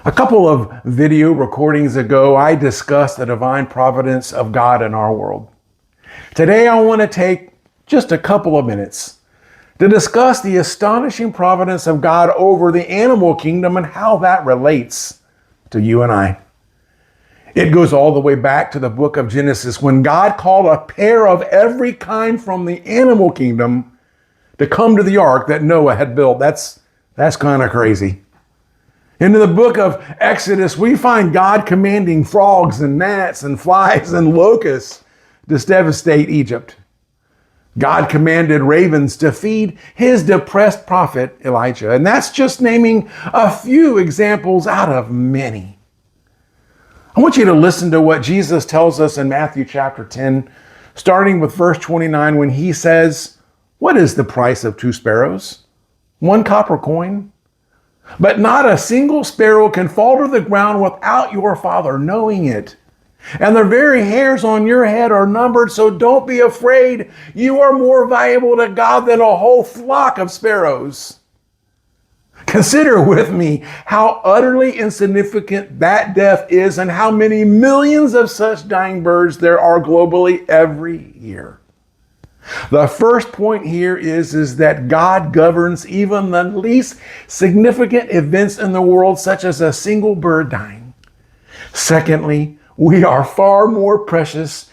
A couple of video recordings ago, I discussed the divine providence of God in our world. Today, I want to take just a couple of minutes to discuss the astonishing providence of God over the animal kingdom and how that relates to you and I. It goes all the way back to the book of Genesis when God called a pair of every kind from the animal kingdom to come to the ark that Noah had built. That's kind of crazy. In the book of Exodus, we find God commanding frogs and gnats and flies and locusts to devastate Egypt. God commanded ravens to feed his depressed prophet Elijah. And that's just naming a few examples out of many. I want you to listen to what Jesus tells us in Matthew chapter 10, starting with verse 29, when he says, "What is the price of 2 sparrows? 1 copper coin? But not a single sparrow can fall to the ground without your Father knowing it. And the very hairs on your head are numbered, so don't be afraid. You are more valuable to God than a whole flock of sparrows." Consider with me how utterly insignificant that death is and how many millions of such dying birds there are globally every year. The first point here is that God governs even the least significant events in the world, such as a single bird dying. Secondly, we are far more precious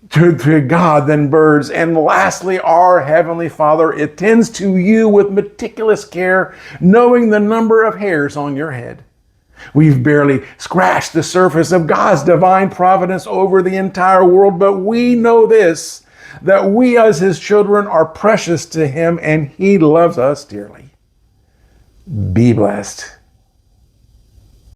to God than birds. And lastly, our Heavenly Father attends to you with meticulous care, knowing the number of hairs on your head. We've barely scratched the surface of God's divine providence over the entire world, but we know this, that we as his children are precious to him and he loves us dearly. Be blessed.